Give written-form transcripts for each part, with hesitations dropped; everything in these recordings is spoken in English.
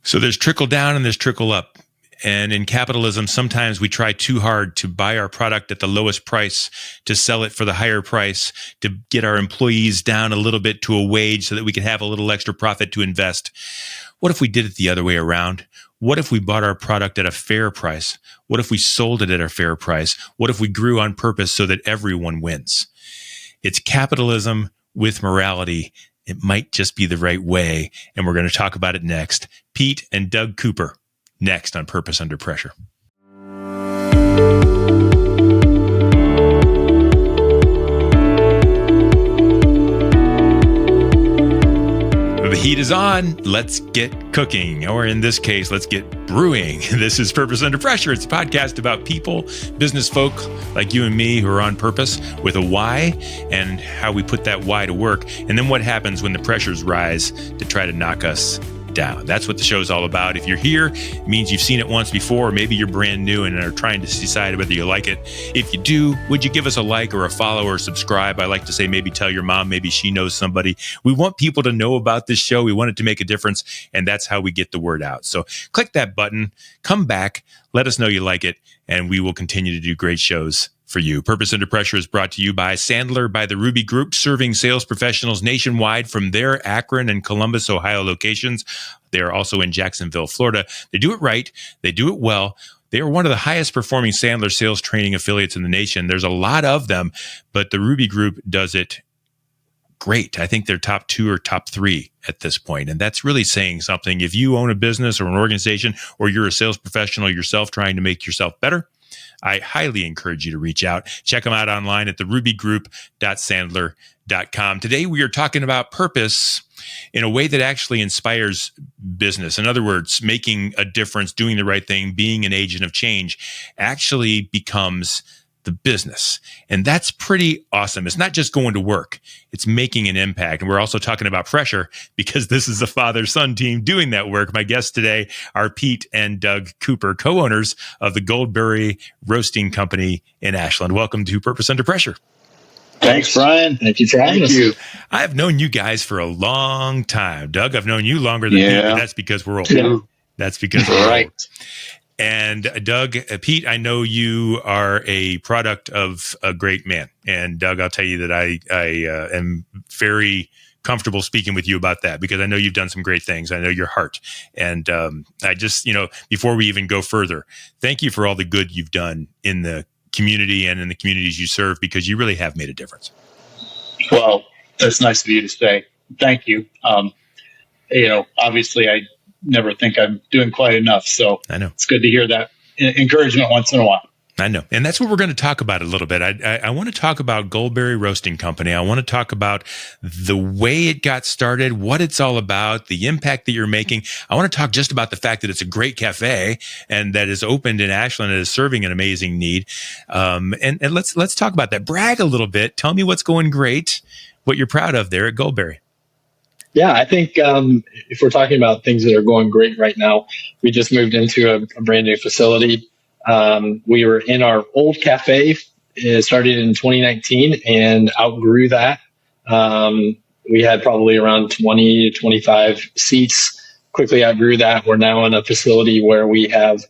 So there's trickle down and there's trickle up. And in capitalism, sometimes we try too hard to buy our product at the lowest price, to sell it for the higher price, to get our employees down a little bit to a wage so that we can have a little extra profit to invest. What if we did it the other way around? What if we bought our product at a fair price? What if we sold it at a fair price? What if we grew on purpose so that everyone wins? It's capitalism with morality. It might just be the right way. And we're going to talk about it next. Pete and Doug Cooper, next on Purpose Under Pressure. The heat is on. Let's get cooking. Or in this case, let's get brewing. This is Purpose Under Pressure. It's a podcast about people, business folk like you and me who are on purpose with a why, and how we put that why to work. And then what happens when the pressures rise to try to knock us down. That's what the show is all about. If you're here, it means you've seen it once before, or maybe you're brand new and are trying to decide whether you like it. If you do, would you give us a like or a follow or subscribe? I like to say maybe tell your mom, maybe she knows somebody. We want people to know about this show. We want it to make a difference, and that's how we get the word out. So click that button, come back, let us know you like it, and we will continue to do great shows for you. Purpose Under Pressure is brought to you by Sandler by the Ruby Group, serving sales professionals nationwide from their Akron and Columbus, Ohio locations. They are also in Jacksonville, Florida. They do it right. They do it well. They are one of the highest performing Sandler sales training affiliates in the nation. There's a lot of them, but the Ruby Group does it great. I think they're top 2 or top 3 at this point. And that's really saying something. If you own a business or an organization, or you're a sales professional yourself trying to make yourself better, I highly encourage you to reach out. Check them out online at therubygroup.sandler.com. Today, we are talking about purpose in a way that actually inspires business. In other words, making a difference, doing the right thing, being an agent of change actually becomes the business. And that's pretty awesome. It's not just going to work. It's making an impact. And we're also talking about pressure, because this is a father-son team doing that work. My guests today are Pete and Doug Cooper, co-owners of the GoldBerry Roasting Company in Ashland. Welcome to Purpose Under Pressure. Thanks, Bryan. Thank you for having us. I've known you guys for a long time. Doug, I've known you longer than Pete, but that's because we're old. Yeah. That's because we're old. And Doug, Pete, I know you are a product of a great man. And Doug, I'll tell you that I am very comfortable speaking with you about that, because I know you've done some great things. I know your heart. And I just, before we even go further, thank you for all the good you've done in the community and in the communities you serve, because you really have made a difference. Well, that's nice of you to say. Thank you. Obviously I never think I'm doing quite enough. So I know it's good to hear that encouragement once in a while. I know. And that's what we're going to talk about a little bit. I want to talk about GoldBerry Roasting Company. I want to talk about the way it got started, what it's all about, the impact that you're making. I want to talk just about the fact that it's a great cafe and that is opened in Ashland and is serving an amazing need. And let's talk about that. Brag a little bit. Tell me what's going great, what you're proud of there at GoldBerry. Yeah, I think if we're talking about things that are going great right now, we just moved into a brand new facility. We were in our old cafe, started in 2019, and outgrew that. We had probably around 20 to 25 seats. Quickly outgrew that. We're now in a facility where we have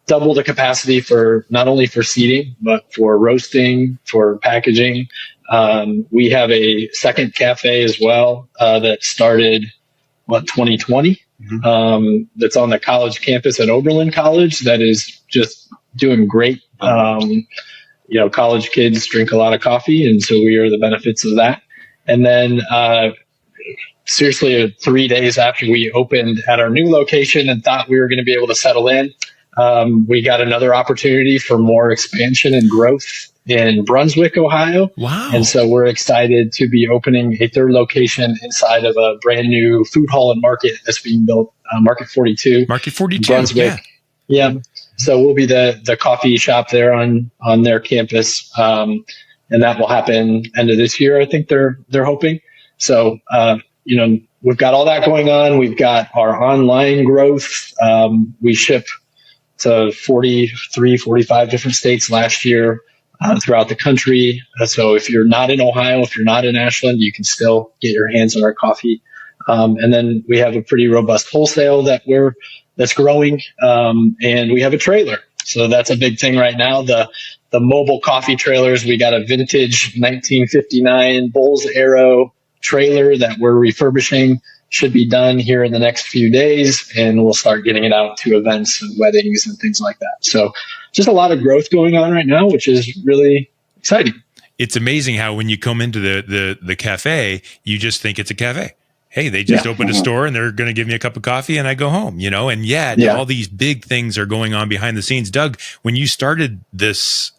double the capacity for not only for seating, but for roasting, for packaging. We have a second cafe as well that started, 2020? Mm-hmm. That's on the college campus at Oberlin College that is just doing great. College kids drink a lot of coffee, and so we are the benefits of that. And then seriously, 3 days after we opened at our new location and thought we were going to be able to settle in, we got another opportunity for more expansion and growth in Brunswick, Ohio. Wow. And so we're excited to be opening a third location inside of a brand new food hall and market that's being built, Market 42. Market 42, Brunswick. Yeah. So we'll be the coffee shop there on their campus. And that will happen end of this year, I think they're hoping. So, we've got all that going on. We've got our online growth. We ship to 43, 45 different states last year. Throughout the country. So if you're not in Ohio, if you're not in Ashland, you can still get your hands on our coffee. And then we have a pretty robust wholesale that's growing. And we have a trailer. So that's a big thing right now. The mobile coffee trailers, we got a vintage 1959 Bulls Arrow trailer that we're refurbishing. Should be done here in the next few days, and we'll start getting it out to events and weddings and things like that. So just a lot of growth going on right now, which is really exciting. It's amazing how when you come into the cafe, you just think it's a cafe. Hey, they just opened a store and they're going to give me a cup of coffee and I go home, and yet all these big things are going on behind the scenes. Doug, when you started this,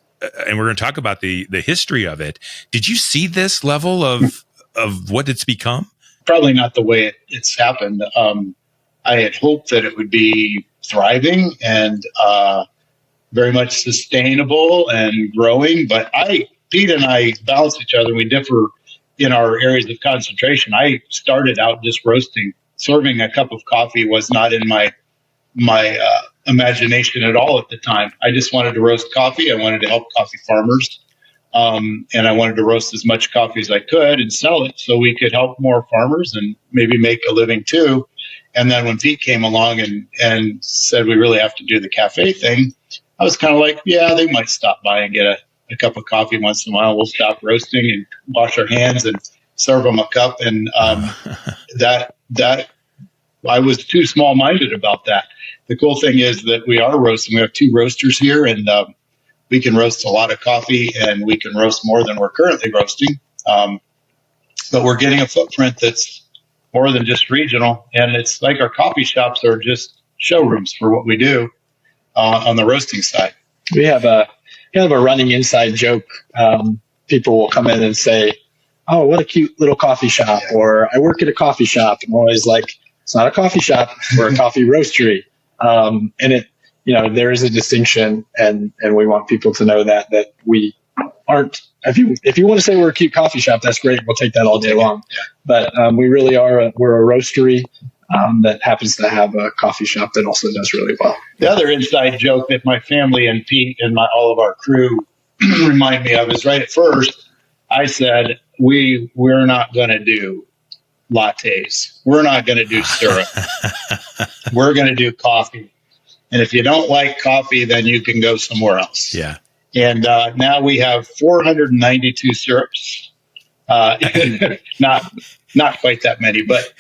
and we're going to talk about the history of it, did you see this level of what it's become? Probably not the way it's happened. I had hoped that it would be thriving and very much sustainable and growing, but Pete and I balance each other. We differ in our areas of concentration. I started out just roasting. Serving a cup of coffee was not in my imagination at all at the time. I just wanted to roast coffee. I wanted to help coffee farmers. And I wanted to roast as much coffee as I could and sell it so we could help more farmers and maybe make a living too. And then when Pete came along and said we really have to do the cafe thing, I was kind of like, yeah, they might stop by and get a cup of coffee once in a while. We'll stop roasting and wash our hands and serve them a cup. And that I was too small-minded about that. The cool thing is that we are roasting. We have 2 roasters here, and we can roast a lot of coffee, and we can roast more than we're currently roasting. But we're getting a footprint that's more than just regional. And it's like our coffee shops are just showrooms for what we do on the roasting side. We have a running inside joke. People will come in and say, "Oh, what a cute little coffee shop," or "I work at a coffee shop." And I'm always like, it's not a coffee shop. We're a coffee roastery. And there is a distinction, and we want people to know that we aren't. If you want to say we're a cute coffee shop, that's great. We'll take that all day long. But we really are. We're a roastery that happens to have a coffee shop that also does really well. The other inside joke that my family and Pete and all of our crew remind me of is right at first, I said we're not going to do lattes. We're not going to do syrup. We're going to do coffee. And if you don't like coffee, then you can go somewhere else. Yeah. And now we have 492 syrups. Not quite that many, but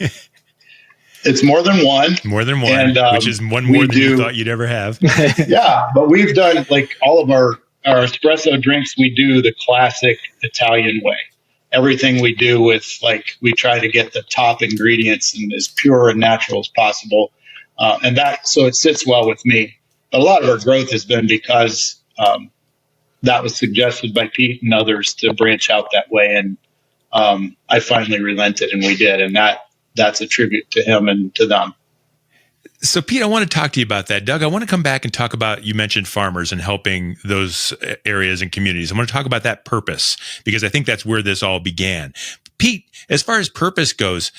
it's more than one. More than one, and, which is one more than you thought you'd ever have. Yeah, but we've done like all of our espresso drinks. We do the classic Italian way. Everything we do with we try to get the top ingredients and as pure and natural as possible. So it sits well with me. But a lot of our growth has been because that was suggested by Pete and others to branch out that way. And I finally relented, and we did. And that's a tribute to him and to them. So, Pete, I want to talk to you about that. Doug, I want to come back and talk about, you mentioned farmers and helping those areas and communities. I want to talk about that purpose, because I think that's where this all began. Pete, as far as purpose goes,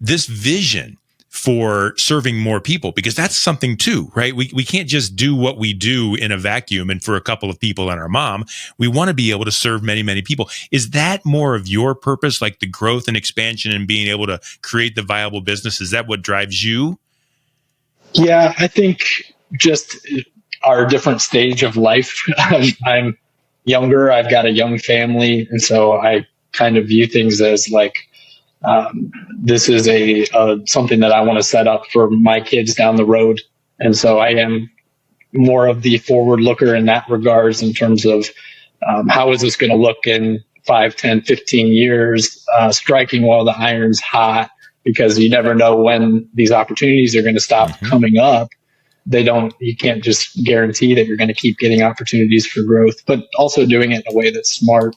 this vision for serving more people, because that's something too, right? We can't just do what we do in a vacuum and for a couple of people and our mom. We want to be able to serve many, many people. Is that more of your purpose, like the growth and expansion and being able to create the viable business? Is that what drives you? Yeah, I think just our different stage of life. I'm younger. I've got a young family. And so I kind of view things as this is something that I want to set up for my kids down the road. And so I am more of the forward looker in that regards, in terms of how is this going to look in 5, 10, 15 years, striking while the iron's hot, because you never know when these opportunities are going to stop coming up. You can't just guarantee that you're going to keep getting opportunities for growth, but also doing it in a way that's smart.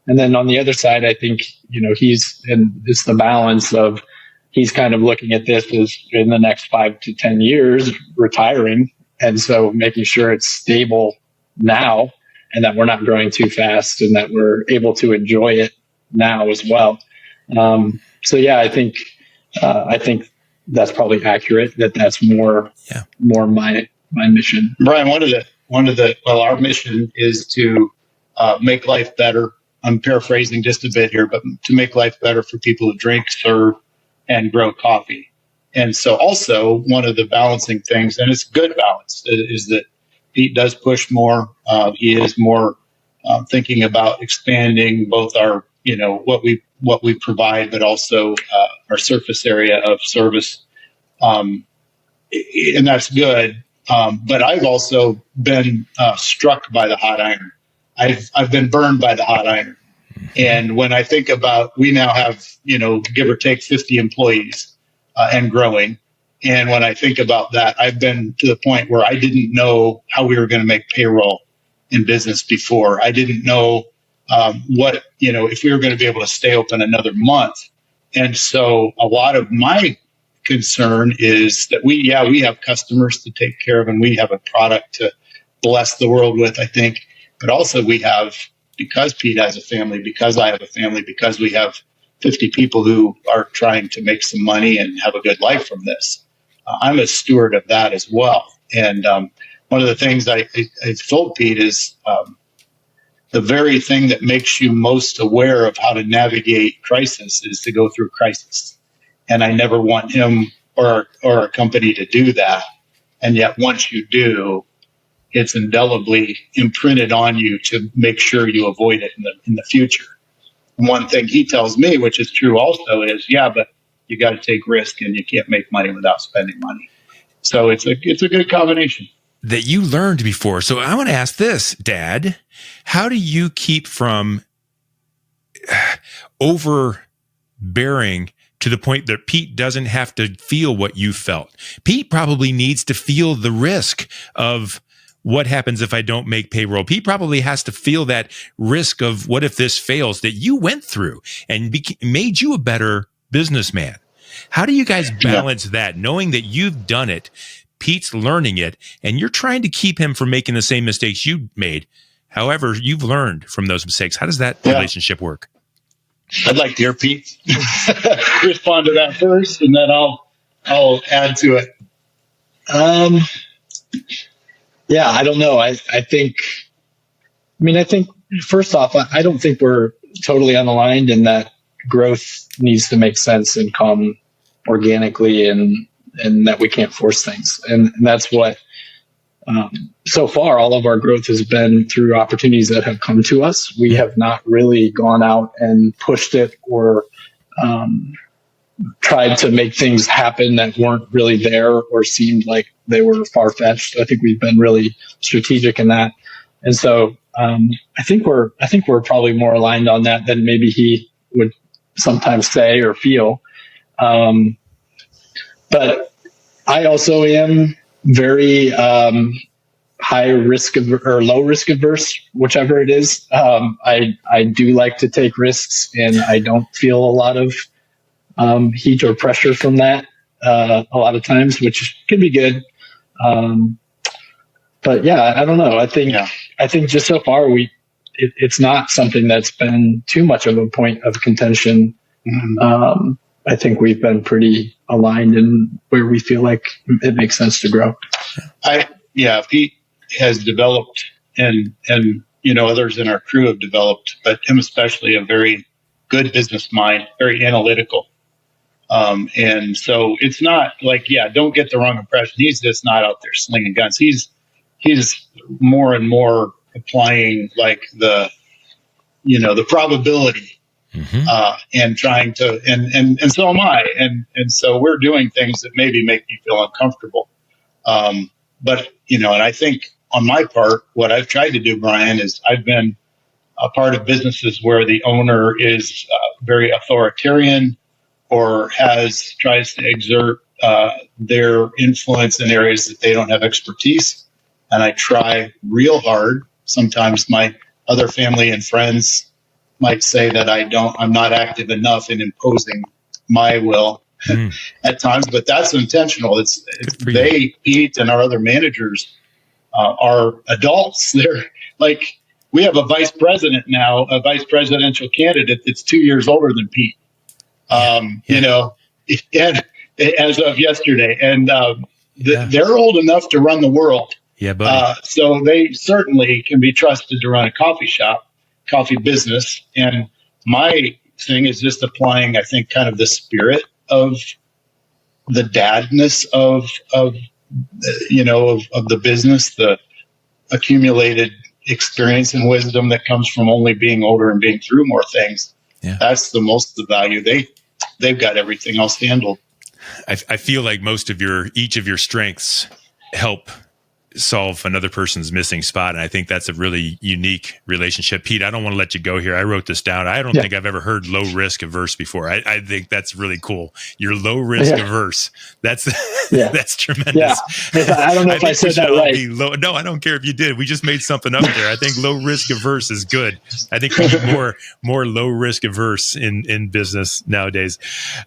And then on the other side, I think, it's the balance of, he's kind of looking at this as in the next 5 to 10 years, retiring. And so making sure it's stable now, and that we're not growing too fast, and that we're able to enjoy it now as well. So yeah, I think that's probably accurate. That's more my mission. Bryan, our mission is to make life better. I'm paraphrasing just a bit here, but to make life better for people who drink, serve, and grow coffee. And so also one of the balancing things, and it's good balance, is that Pete does push more. He is more thinking about expanding both our, what we provide, but also our surface area of service. And that's good. But I've also been struck by the hot iron. I've been burned by the hot iron. And when I think about, we now have, give or take 50 employees and growing. And when I think about that, I've been to the point where I didn't know how we were going to make payroll in business before. I didn't know if we were going to be able to stay open another month. And so a lot of my concern is that we have customers to take care of, and we have a product to bless the world with, I think. But also we have, because Pete has a family, because I have a family, because we have 50 people who are trying to make some money and have a good life from this. I'm a steward of that as well. And one of the things I told Pete is the very thing that makes you most aware of how to navigate crisis is to go through crisis. And I never want him or a company to do that. And yet once you do, it's indelibly imprinted on you to make sure you avoid it in the future. One thing he tells me, which is true also, is, but you got to take risk, and you can't make money without spending money. So it's a good combination that you learned before. So I want to ask this, Dad, how do you keep from overbearing to the point that Pete doesn't have to feel what you felt? Pete probably needs to feel the risk of what happens if I don't make payroll. Pete probably has to feel that risk of what if this fails that you went through and made you a better businessman. How do you guys balance that, knowing that you've done it, Pete's learning it, and you're trying to keep him from making the same mistakes you made? However, you've learned from those mistakes. How does that relationship work? I'd like to hear Pete respond to that first, and then I'll add to it. I don't know. I think first off, I don't think we're totally unaligned in that growth needs to make sense and come organically, and that we can't force things. And that's what, so far, all of our growth has been through opportunities that have come to us. We have not really gone out and pushed it or tried to make things happen that weren't really there or seemed like they were far-fetched. I think we've been really strategic in that. And so I think we're probably more aligned on that than maybe he would sometimes say or feel. But I also am very high risk or low risk averse, whichever it is. I do like to take risks, and I don't feel a lot of heat or pressure from that a lot of times, which can be good. But I don't know. I think just so far it's not something that's been too much of a point of contention. Mm-hmm. I think we've been pretty aligned in where we feel like it makes sense to grow. Pete has developed, and others in our crew have developed, but him especially, a very good business mind, very analytical. And so it's not like, don't get the wrong impression. He's just not out there slinging guns. He's more and more applying like the probability. Mm-hmm. And trying to, and so am I. And so we're doing things that maybe make me feel uncomfortable. But, and I think on my part, what I've tried to do, Bryan, is I've been a part of businesses where the owner is very authoritarian or tries to exert their influence in areas that they don't have expertise. And I try real hard. Sometimes my other family and friends might say that I'm not active enough in imposing my will at times, but that's intentional. It's Pete and our other managers are adults. They're like, we have a vice president now, a vice presidential candidate that's 2 years older than Pete. And as of yesterday, and they're old enough to run the world. Yeah, buddy. So they certainly can be trusted to run a coffee business. And my thing is just applying, I think, kind of the spirit of the dadness of the business, the accumulated experience and wisdom that comes from only being older and being through more things. Yeah. That's the most of the value. They've got everything else handled. I feel like each of your strengths help solve another person's missing spot. And I think that's a really unique relationship. Pete, I don't want to let you go here. I wrote this down. I don't think I've ever heard low risk averse before. I think that's really cool. You're low risk averse. That's that's tremendous. Yeah. I don't know if I said that right. No, I don't care if you did. We just made something up there. I think low risk averse is good. I think we need more low risk averse in business nowadays.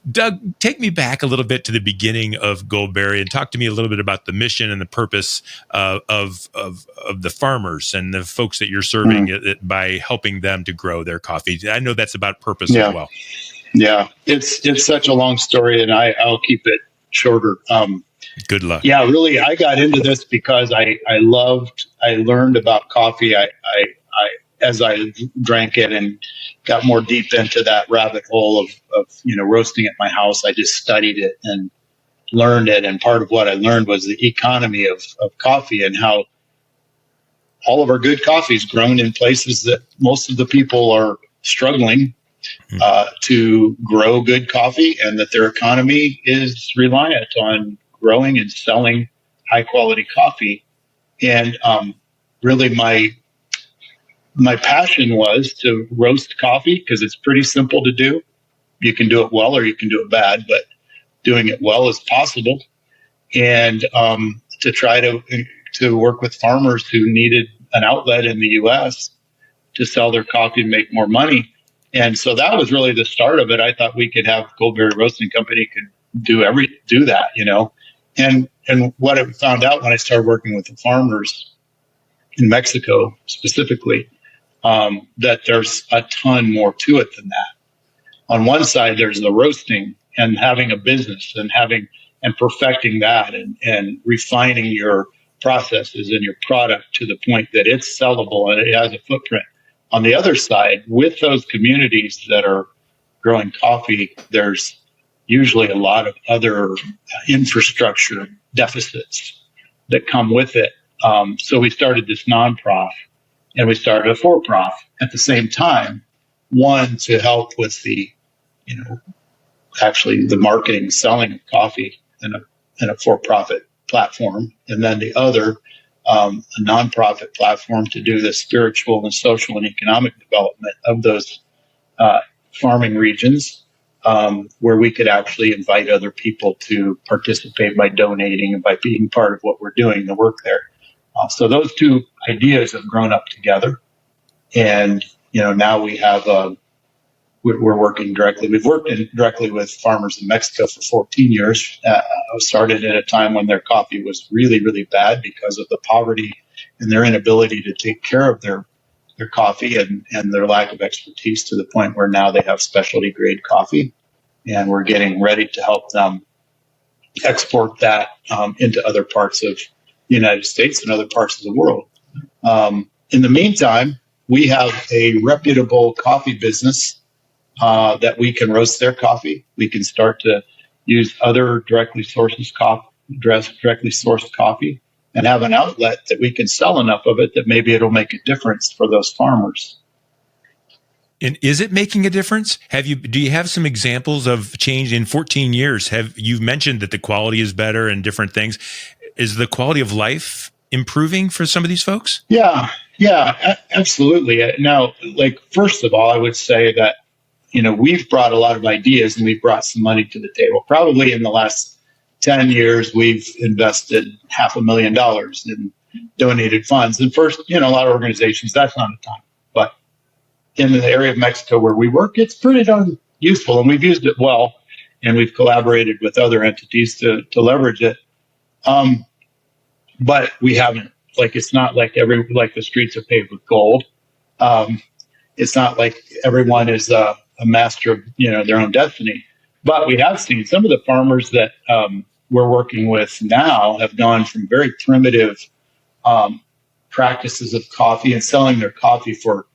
Doug, take me back a little bit to the beginning of GoldBerry and talk to me a little bit about the mission and the purpose of the farmers and the folks that you're serving by helping them to grow their coffee. I know that's about purpose as well. Yeah, it's such a long story, and I'll keep it shorter. Good luck. Yeah, really, I got into this because I learned about coffee. I as I drank it and got more deep into that rabbit hole of roasting at my house, I just studied it and learned it. And part of what I learned was the economy of coffee and how all of our good coffee is grown in places that most of the people are struggling to grow good coffee, and that their economy is reliant on growing and selling high quality coffee. And really my passion was to roast coffee because it's pretty simple to do. You can do it well or you can do it bad, but doing it well is possible. And to try to work with farmers who needed an outlet in the U.S. to sell their coffee and make more money. And so that was really the start of it. I thought we could have GoldBerry Roasting Company could do that, And what I found out when I started working with the farmers in Mexico specifically, that there's a ton more to it than that. On one side, there's the roasting and having a business and perfecting that and refining your processes and your product to the point that it's sellable and it has a footprint. On the other side, with those communities that are growing coffee, there's usually a lot of other infrastructure deficits that come with it. So we started this non-profit and we started a for-profit at the same time. One, to help with the, actually the marketing, selling of coffee in a for-profit platform. And then the other, a nonprofit platform to do the spiritual and social and economic development of those farming regions, where we could actually invite other people to participate by donating and by being part of what we're doing, the work there. So those two ideas have grown up together. And, now we have, we're working directly. We've worked directly with farmers in Mexico for 14 years. Started at a time when their coffee was really, really bad because of the poverty and their inability to take care of their coffee and their lack of expertise, to the point where now they have specialty grade coffee. And we're getting ready to help them export that into other parts of the United States and other parts of the world. In the meantime, we have a reputable coffee business that we can roast their coffee. We can start to use other directly sourced coffee and have an outlet that we can sell enough of it that maybe it'll make a difference for those farmers. And is it making a difference? Do you have some examples of change in 14 years? You've mentioned that the quality is better and different things. Is the quality of life improving for some of these folks? Yeah, absolutely. Now, first of all, I would say that, we've brought a lot of ideas and we've brought some money to the table. Probably in the last 10 years, we've invested $500,000 in donated funds. And first, a lot of organizations, that's not a ton. But in the area of Mexico where we work, it's pretty darn useful, and we've used it well, and we've collaborated with other entities to leverage it. But we haven't, it's not like the streets are paved with gold. It's not like everyone is a master of, their own destiny. But we have seen some of the farmers that we're working with now have gone from very primitive practices of coffee and selling their coffee for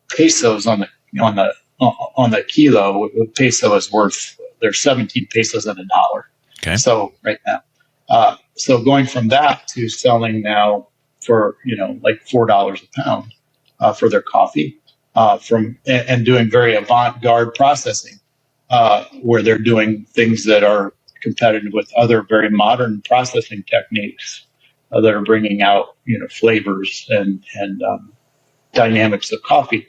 pesos on the kilo. A peso is worth they're 17 pesos and $1. Okay. So right now, so going from that to selling now for, like $4 a pound for their coffee, and doing very avant-garde processing, where they're doing things that are competitive with other very modern processing techniques that are bringing out, flavors and dynamics of coffee.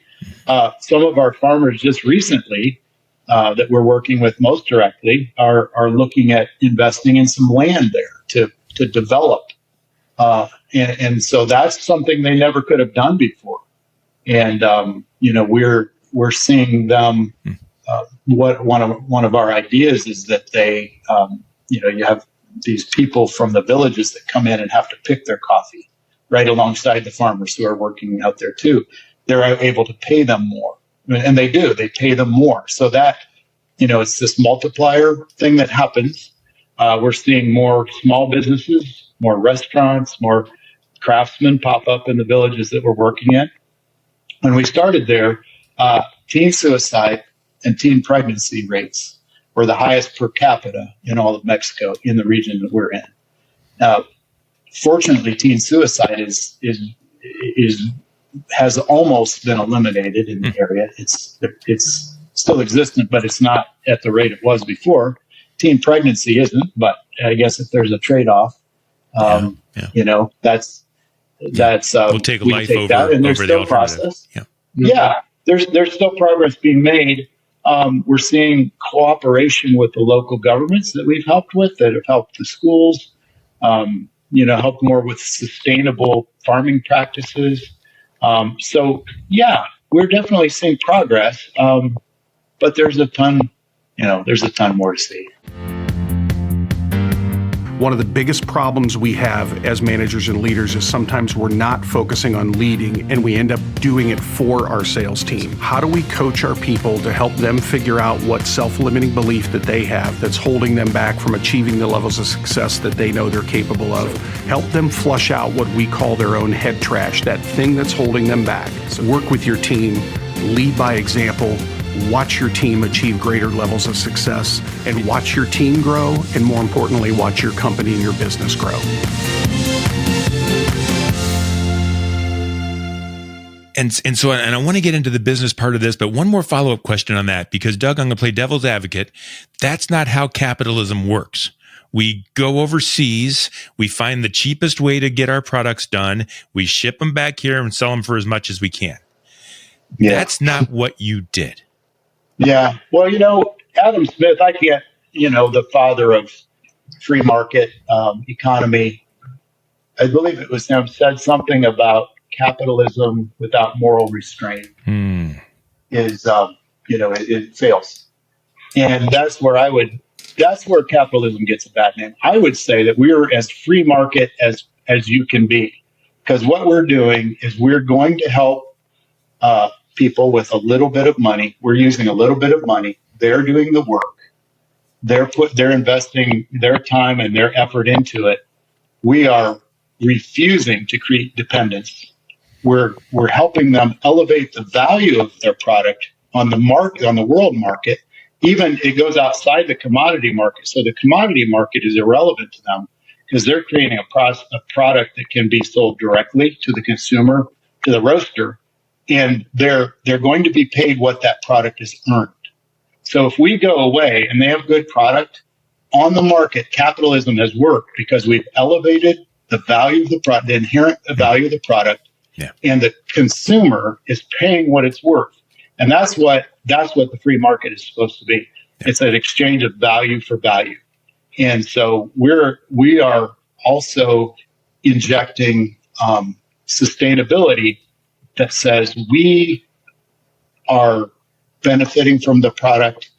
Some of our farmers just recently that we're working with most directly are looking at investing in some land there to develop. And so that's something they never could have done before. And, we're seeing them, what one of our ideas is that they, you have these people from the villages that come in and have to pick their coffee right alongside the farmers who are working out there too. They're able to pay them more, and they pay them more. So that, it's this multiplier thing that happens. We're seeing more small businesses, more restaurants, more craftsmen pop up in the villages that we're working in. When we started there, teen suicide and teen pregnancy rates were the highest per capita in all of Mexico in the region that we're in. Fortunately, teen suicide has almost been eliminated in the area. It's still existent, but it's not at the rate it was before. Teen pregnancy isn't, but I guess if there's a trade-off, that's we'll take life over that, and there's over still the process. Yeah. There's still progress being made. We're seeing cooperation with the local governments that we've helped with, that have helped the schools, helped more with sustainable farming practices. So we're definitely seeing progress, but there's a ton more to see. One of the biggest problems we have as managers and leaders is sometimes we're not focusing on leading and we end up doing it for our sales team. How do we coach our people to help them figure out what self-limiting belief that they have that's holding them back from achieving the levels of success that they know they're capable of? Help them flush out what we call their own head trash, that thing that's holding them back. So work with your team, lead by example, watch your team achieve greater levels of success, and watch your team grow, and more importantly, watch your company and your business grow. And so I want to get into the business part of this, but one more follow-up question on that, because Doug, I'm going to play devil's advocate. That's not how capitalism works. We go overseas, we find the cheapest way to get our products done, we ship them back here and sell them for as much as we can. Yeah. That's not what you did. Yeah. Well, Adam Smith, I can't, the father of free market economy, I believe it was him, said something about capitalism without moral restraint is, it fails. And that's where capitalism gets a bad name. I would say that we're as free market as you can be, because what we're doing is we're going to help people with a little bit of money. We're using a little bit of money. They're doing the work. They're investing their time and their effort into it. We are refusing to create dependence. We're helping them elevate the value of their product on the market, on the world market. Even it goes outside the commodity market. So the commodity market is irrelevant to them because they're creating a product that can be sold directly to the consumer, to the roaster. And they're going to be paid what that product is earned. So if we go away and they have good product on the market, capitalism has worked because we've elevated the value of the product, the inherent value of the product, and the consumer is paying what it's worth. And that's what the free market is supposed to be. It's an exchange of value for value. And so we are also injecting sustainability that says we are benefiting from the product,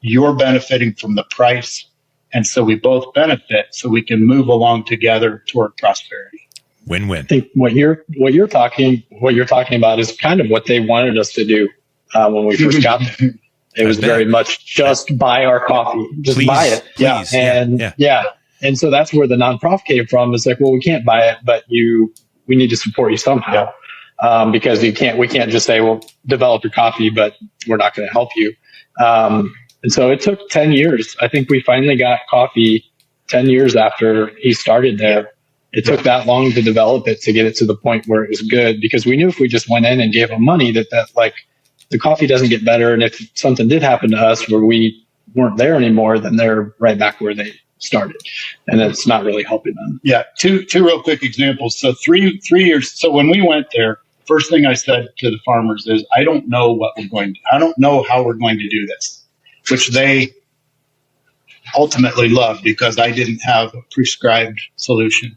you're benefiting from the price, and so we both benefit so we can move along together toward prosperity. Win-win. I think what you're talking about is kind of what they wanted us to do when we first got there. It was very much just buy our coffee, just buy it. Please. And so that's where the nonprofit came from. It's like, well, we can't buy it, but we need to support you somehow. Because we can't just say, well, develop your coffee, but we're not going to help you. And so it took 10 years. I think we finally got coffee 10 years after he started there. It took that long to develop it, to get it to the point where it was good, because we knew if we just went in and gave them money that like the coffee doesn't get better. And if something did happen to us where we weren't there anymore, then they're right back where they started. And it's not really helping them. Yeah. Two real quick examples. So three years. So when we went there, first thing I said to the farmers is, I don't know how we're going to do this, which they ultimately loved because I didn't have a prescribed solution.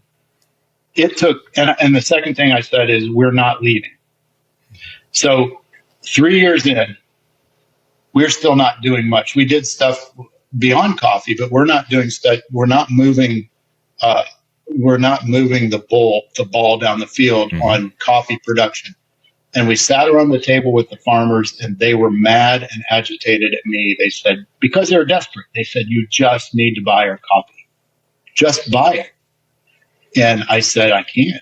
It took, and the second thing I said is, we're not leaving. So 3 years in, we're still not doing much. We did stuff beyond coffee, but we're not doing stuff. We're not moving the ball down the field on coffee production. And we sat around the table with the farmers, and they were mad and agitated at me. They said, because they were desperate, they said, you just need to buy our coffee. Just buy it. And I said, I can't.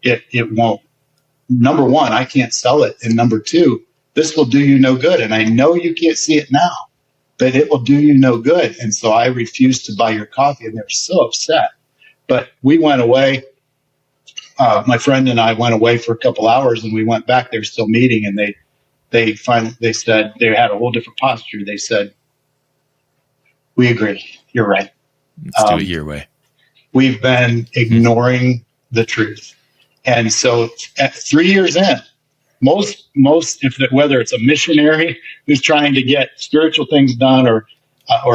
It won't. Number one, I can't sell it. And number two, this will do you no good. And I know you can't see it now, but it will do you no good. And so I refused to buy your coffee. And they were so upset. But we went away. My friend and I went away for a couple hours, and we went back. They were still meeting, and they said, they had a whole different posture. They said, we agree. You're right. Let's do it your way. We've been ignoring the truth. And so at 3 years in, most whether it's a missionary who's trying to get spiritual things done or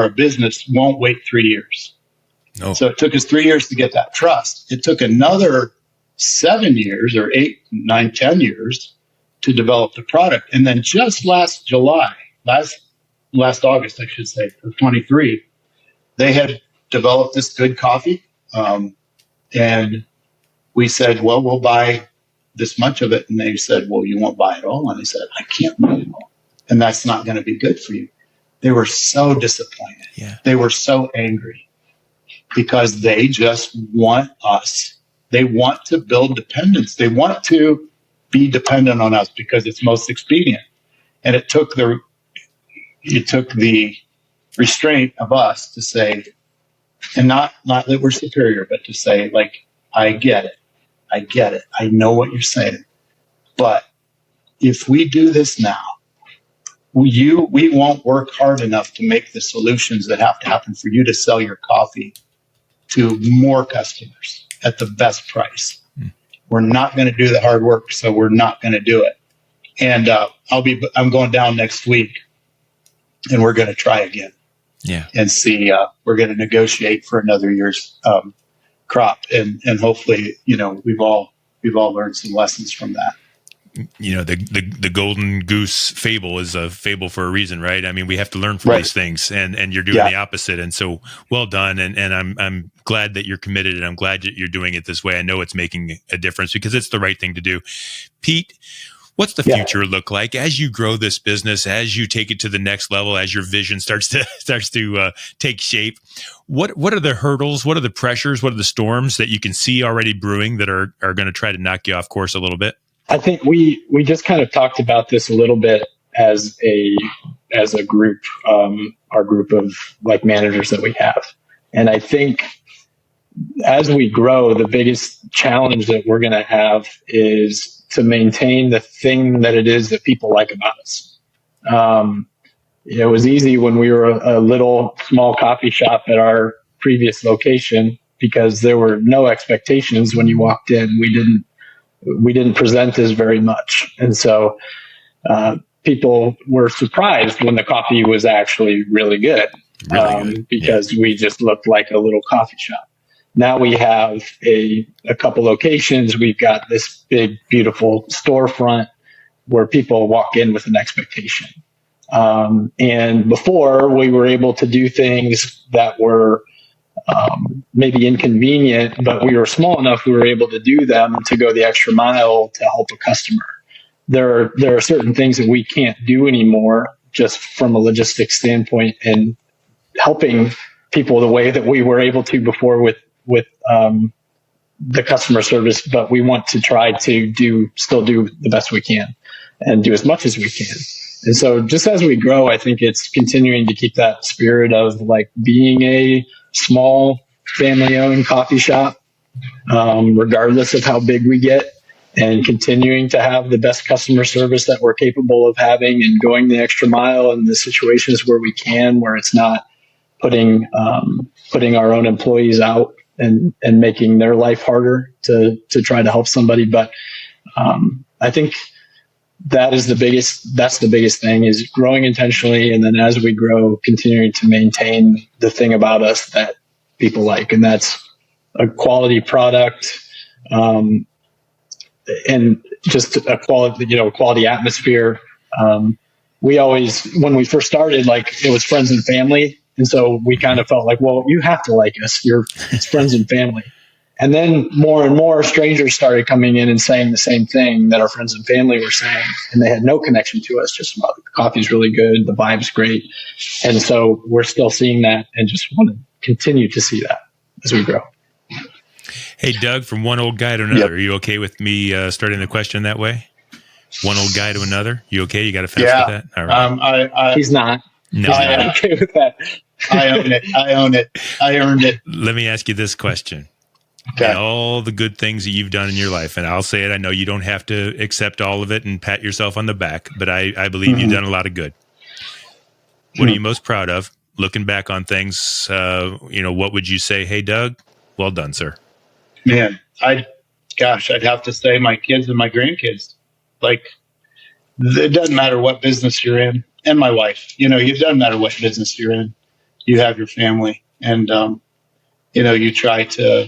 a business, won't wait 3 years. No. So it took us 3 years to get that trust. It took another 7 years or 8, 9, 10 years to develop the product. And then just last August, I should say, of 23, they had developed this good coffee. And we said, well, we'll buy this much of it. And they said, well, you won't buy it all. And I said, I can't buy it all. And that's not going to be good for you. They were so disappointed. Yeah. They were so angry because they just want us. They want to build dependence. They want to be dependent on us because it's most expedient. And it took the restraint of us to say, and not that we're superior, but to say, like, I get it. I know what you're saying. But if we do this now, we won't work hard enough to make the solutions that have to happen for you to sell your coffee to more customers at the best price. We're not going to do the hard work, so we're not going to do it. And I'm going down next week, and we're going to try again. Yeah, and see. We're going to negotiate for another year's crop, and hopefully, we've all learned some lessons from that. The golden goose fable is a fable for a reason, right? I mean, we have to learn from these things, and you're doing the opposite. And so, well done. And I'm glad that you're committed, and I'm glad that you're doing it this way. I know it's making a difference because it's the right thing to do. Pete, what's the future look like as you grow this business, as you take it to the next level, as your vision starts to take shape? What are the hurdles? What are the pressures? What are the storms that you can see already brewing that are going to try to knock you off course a little bit? I think we just kind of talked about this a little bit as a group, our group of like managers that we have. And I think as we grow, the biggest challenge that we're going to have is to maintain the thing that it is that people like about us. It was easy when we were a little small coffee shop at our previous location because there were no expectations when you walked in. We didn't present as very much. And so people were surprised when the coffee was actually really good, because we just looked like a little coffee shop. Now we have a couple locations. We've got this big, beautiful storefront where people walk in with an expectation. And before, we were able to do things that were maybe inconvenient, but we were small enough, we were able to do them to go the extra mile to help a customer. There are certain things that we can't do anymore just from a logistics standpoint and helping people the way that we were able to before with the customer service, but we want to try to still do the best we can and do as much as we can. And so just as we grow, I think it's continuing to keep that spirit of like being a small family owned coffee shop, regardless of how big we get, and continuing to have the best customer service that we're capable of having and going the extra mile in the situations where we can, where it's not putting our own employees out and making their life harder to try to help somebody. But I think that's the biggest thing, is growing intentionally. And then as we grow, continuing to maintain the thing about us that people like, and that's a quality product, and just a quality atmosphere. We always, when we first started, like, it was friends and family. And so we kind of felt like, well, you have to like us. It's friends and family. And then more and more strangers started coming in and saying the same thing that our friends and family were saying. And they had no connection to us, just about the coffee's really good, the vibe's great. And so we're still seeing that and just want to continue to see that as we grow. Hey, Doug, from one old guy to another, Are you okay with me starting the question that way? One old guy to another? You okay? You got a fence with that? All right. He's not. No, I'm okay with that. I own it. I own it. I earned it. Let me ask you this question. Okay. And all the good things that you've done in your life, and I'll say it, I know you don't have to accept all of it and pat yourself on the back, but I believe you've done a lot of good. What are you most proud of? Looking back on things, what would you say? Hey, Doug, well done, sir. Man, I'd have to say my kids and my grandkids. Like, it doesn't matter what business you're in, and my wife. It doesn't matter what business you're in. You have your family, and you try to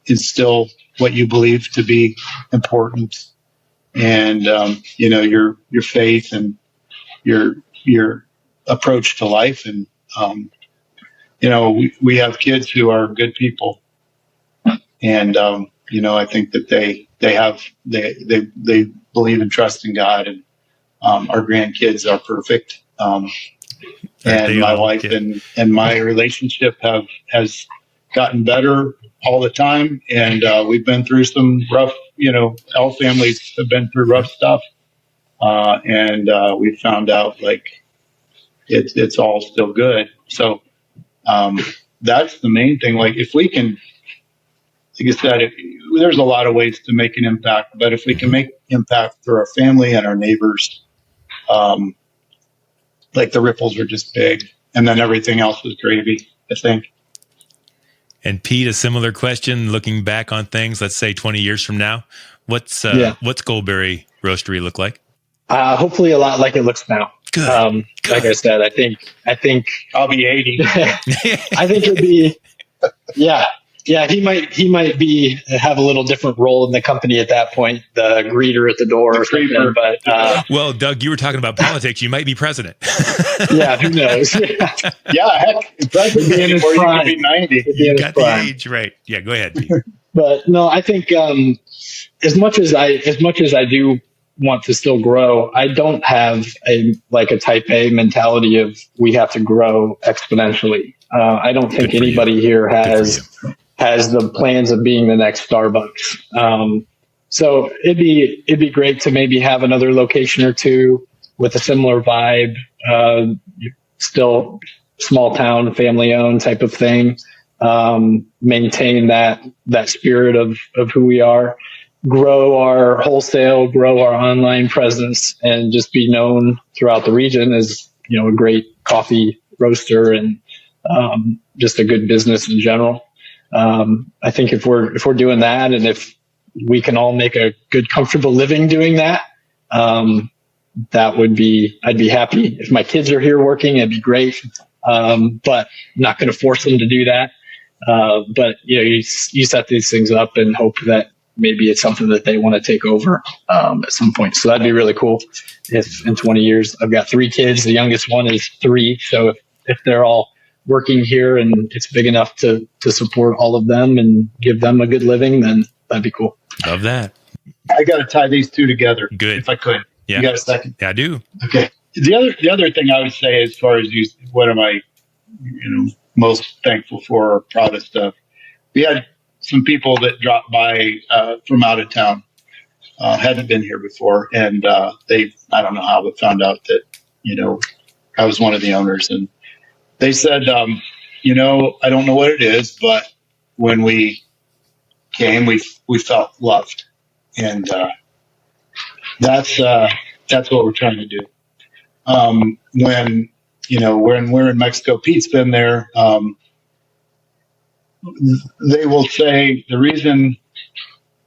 instill what you believe to be important, and your faith and your approach to life. And we have kids who are good people, and I think that they believe and trust in God, and our grandkids are perfect. And my wife and my relationship has gotten better all the time. And we've been through some rough, all families have been through rough stuff. And we found out like it's all still good. So that's the main thing. Like, if we can, like I said, there's a lot of ways to make an impact, but if we can make impact through our family and our neighbors, like, the ripples are just big, and then everything else was gravy, I think. And Pete, a similar question, looking back on things, let's say 20 years from now, what's GoldBerry Roastery look like? Hopefully a lot like it looks now. Good. Like I said, I think I'll be 80. I think it'd be, yeah. Yeah, he might have a little different role in the company at that point, the greeter at the door or something. But well, Doug, you were talking about politics. You might be president. Yeah, who knows? Yeah, heck, president before you could be 90. You got the age right. Yeah, go ahead, Pete. But no, I think as much as I do want to still grow, I don't have a type A mentality of we have to grow exponentially. I don't think anybody here has the plans of being the next Starbucks. So it'd be great to maybe have another location or two with a similar vibe, still small town, family owned type of thing. Maintain that spirit of who we are, grow our wholesale, grow our online presence, and just be known throughout the region as, a great coffee roaster and just a good business in general. I think if we're doing that, and if we can all make a good, comfortable living doing that, I'd be happy. If my kids are here working, it'd be great. But I'm not going to force them to do that. But you set these things up and hope that maybe it's something that they want to take over at some point. So that'd be really cool. If in 20 years, I've got 3 kids, the youngest one is 3. So if they're all working here and it's big enough to support all of them and give them a good living, then that'd be cool. Love that. I got to tie these two together. Good. If I could. Yeah. You got a second? Yeah, I do. Okay. The other thing I would say, as far as what am I, most thankful for or proudest of? We had some people that dropped by from out of town, hadn't been here before, and I don't know how, but found out that I was one of the owners, and they said, I don't know what it is, but when we came, we felt loved, and that's what we're trying to do. When we're in Mexico, Pete's been there. They will say the reason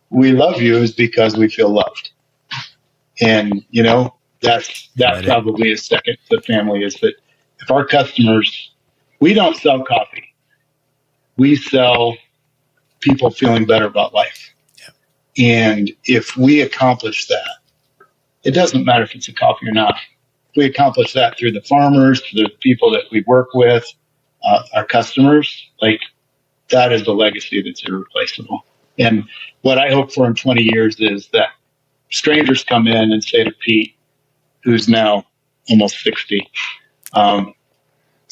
we love you is because we feel loved, and that probably is second to family. Is that if our customers, we don't sell coffee, we sell people feeling better about life. And if we accomplish that, it doesn't matter if it's a coffee or not. If we accomplish that through the farmers, the people that we work with, our customers, like that is a legacy that's irreplaceable. And what I hope for in 20 years is that strangers come in and say to Pete, who's now almost 60,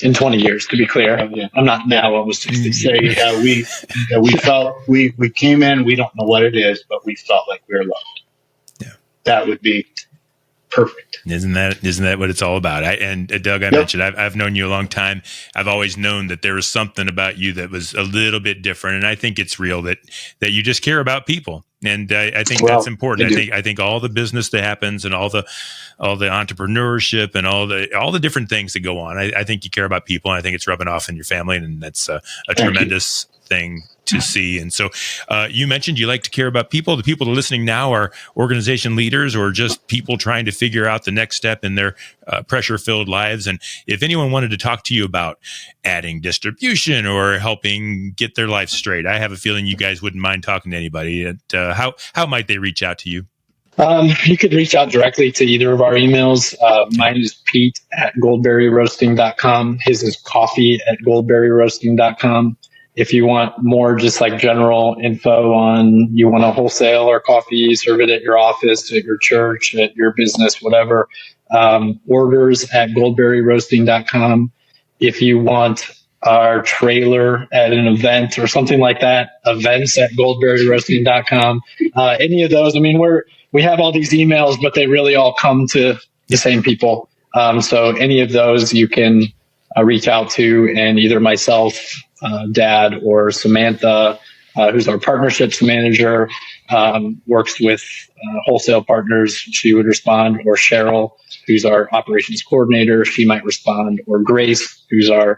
in 20 years, to be clear. I'm not now almost 60. Say, we felt, we came in, we don't know what it is, but we felt like we were loved. Yeah. That would be perfect. Isn't that what it's all about? Doug, I mentioned, I've known you a long time. I've always known that there was something about you that was a little bit different. And I think it's real that you just care about people. And I think that's important. I think all the business that happens and all the entrepreneurship and all the different things that go on, I think you care about people, and I think it's rubbing off in your family, and that's a tremendous thing to see. And so you mentioned you like to care about people. The people that are listening now are organization leaders or just people trying to figure out the next step in their pressure-filled lives. And if anyone wanted to talk to you about adding distribution or helping get their life straight, I have a feeling you guys wouldn't mind talking to anybody. How might they reach out to you? You could reach out directly to either of our emails. Mine is pete@goldberryroasting.com. His is coffee@goldberryroasting.com. If you want more just like general info on you want to wholesale our coffee, serve it at your office, at your church, at your business, whatever, orders@goldberryroasting.com. If you want our trailer at an event or something like that, events@goldberryroasting.com. Any of those, I mean, we have all these emails, but they really all come to the same people. So any of those you can reach out to, and either myself, Dad, or Samantha, who's our partnerships manager, works with wholesale partners. She would respond, or Cheryl, who's our operations coordinator. She might respond, or Grace, who's our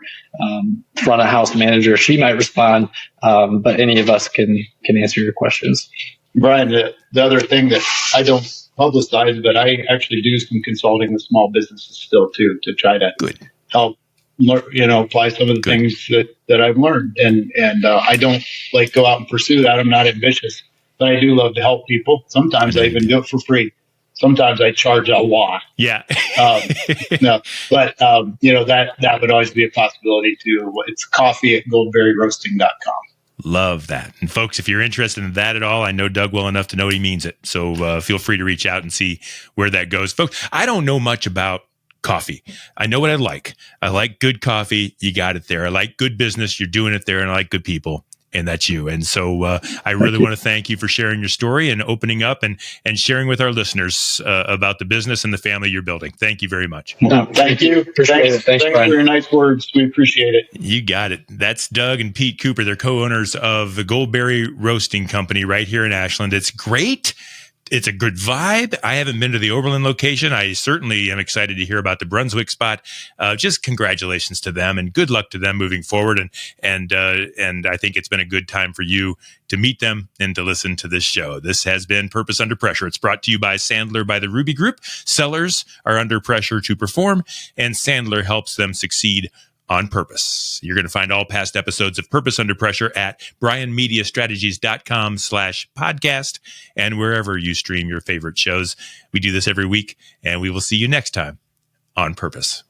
front of house manager. She might respond, but any of us can answer your questions. Bryan, the other thing that I don't publicize, but I actually do some consulting with small businesses still too, to try to help apply some of the things that I've learned. And I don't like go out and pursue that. I'm not ambitious, but I do love to help people. Sometimes I even do it for free. Sometimes I charge a lot. Yeah. No, but that would always be a possibility too. It's coffee@goldberryroasting.com. Love that. And folks, if you're interested in that at all, I know Doug well enough to know he means it. So feel free to reach out and see where that goes. Folks, I don't know much about coffee. I know what I like. I like good coffee. You got it there. I like good business. You're doing it there. And I like good people. And that's you. And so I really want to thank you for sharing your story and opening up and sharing with our listeners about the business and the family you're building. Thank you very much. No, thank you. Thanks for your nice words. We appreciate it. You got it. That's Doug and Pete Cooper. They're co-owners of the GoldBerry Roasting Company right here in Ashland. It's great. It's a good vibe. I haven't been to the Oberlin location. I certainly am excited to hear about the Brunswick spot. Just congratulations to them and good luck to them moving forward. And I think it's been a good time for you to meet them and to listen to this show. This has been Purpose Under Pressure. It's brought to you by Sandler by the Ruby Group. Sellers are under pressure to perform, and Sandler helps them succeed on purpose. You're going to find all past episodes of Purpose Under Pressure at bryanmediastrategies.com/podcast and wherever you stream your favorite shows. We do this every week, and we will see you next time on Purpose.